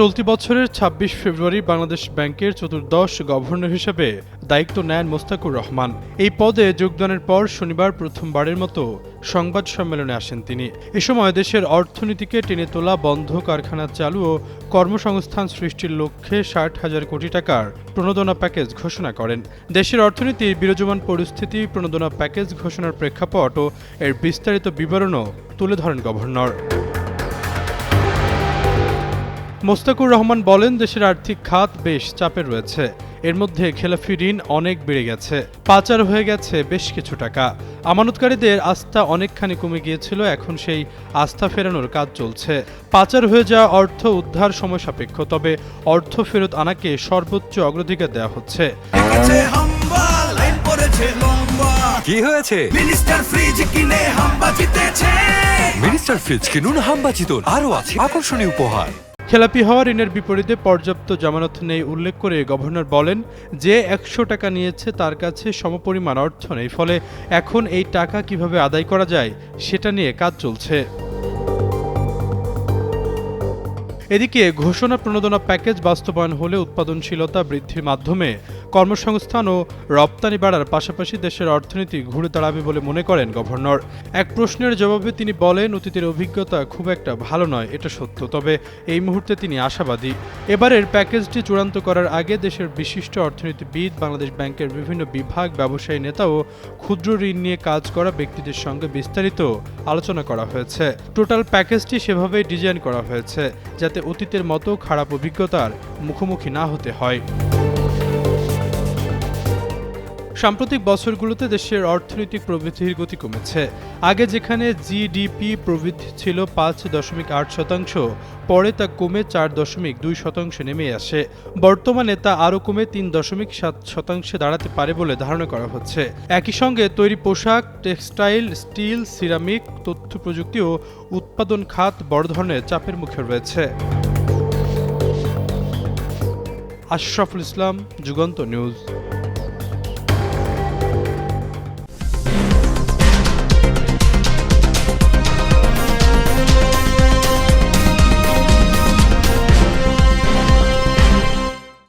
চলতি বছরের ২৬ ফেব্রুয়ারি বাংলাদেশ ব্যাংকের চতুর্দশ গভর্নর হিসেবে দায়িত্ব নেন মোস্তাকুর রহমান। এই পদে যোগদানের পর শনিবার প্রথমবারের মতো সংবাদ সম্মেলনে আসেন তিনি। এ সময় দেশের অর্থনীতিকে টেনে তোলা, বন্ধ কারখানা চালু ও কর্মসংস্থান সৃষ্টির লক্ষ্যে ৬০,০০০ কোটি টাকার প্রণোদনা প্যাকেজ ঘোষণা করেন। দেশের অর্থনীতির বিরাজমান পরিস্থিতি, প্রণোদনা প্যাকেজ ঘোষণার প্রেক্ষাপট ও এর বিস্তারিত বিবরণও তুলে ধরেন গভর্নর। মোস্তাকুর রহমান বলেন, দেশের আর্থিক খাত বেশ চাপে রয়েছে। এর মধ্যে খেলাফি ঋণ অনেক বেড়ে গেছে, পাচার হয়ে গেছে বেশ কিছু টাকা। আমানতকারীদের আস্থা অনেকখানি কমে গিয়েছিল, এখন সেই আস্থা ফেরানোর কাজ চলছে। পাচার হয়ে যাওয়া অর্থ উদ্ধার সময় সাপেক্ষ, তবে অর্থ ফেরত আনাকে সর্বোচ্চ অগ্রাধিকার দেওয়া হচ্ছে। কি হয়েছে? মিনিস্টার ফ্রিজ কিনে হাম্বা জিতেছে। মিনিস্টার ফ্রিজ কিনুন, হাম্বা জিতুন, আরো আছে আকর্ষণীয় উপহার। খেলাপি হওয়া ঋণের বিপরীতে পর্যাপ্ত জামানত নেই উল্লেখ করে গভর্নর বলেন, যে ১০০ টাকা নিয়েছে তার কাছে সমপরিমাণ অর্থ নেই, ফলে এখন এই টাকা কিভাবে আদায় করা যায় সেটা নিয়ে কাজ চলছে। এদিকে ঘোষণা প্রণোদনা প্যাকেজ বাস্তবায়ন হলে উৎপাদনশীলতা বৃদ্ধির মাধ্যমে কর্মসংস্থান ও রপ্তানি বাড়ার পাশাপাশি দেশের অর্থনীতি ঘুরে দাঁড়াবে বলে মনে করেন গভর্নর। এক প্রশ্নের জবাবে তিনি বলেন, অতীতের অভিজ্ঞতা খুব একটা ভালো নয়, এটা সত্য, তবে এই মুহূর্তে তিনি আশাবাদী। এবারের প্যাকেজটি চূড়ান্ত করার আগে দেশের বিশিষ্ট অর্থনীতিবিদ, বাংলাদেশ ব্যাংকের বিভিন্ন বিভাগ, ব্যবসায়ী নেতা ও ক্ষুদ্র ঋণ নিয়ে কাজ করা ব্যক্তিদের সঙ্গে বিস্তারিত আলোচনা করা হয়েছে। টোটাল প্যাকেজটি সেভাবেই ডিজাইন করা হয়েছে যাতে অতীতের মতো খারাপ অভিজ্ঞতার মুখোমুখি না হতে হয়। সাম্প্রতিক বছরগুলোতে দেশের অর্থনৈতিক প্রবৃদ্ধির গতি কমেছে। আগে যেখানে জিডিপি প্রবৃদ্ধি ছিল ৫.৮%, পরে তা কমে ৪.২% নেমে আসে। বর্তমানে তা আরও কমে ৩.৭% দাঁড়াতে পারে বলে ধারণা করা হচ্ছে। একই সঙ্গে তৈরি পোশাক, টেক্সটাইল, স্টিল, সিরামিক, তথ্য প্রযুক্তি ও উৎপাদন খাত বড় ধরনের চাপের মুখে রয়েছে। আশরাফুল ইসলাম, যুগান্তর নিউজ।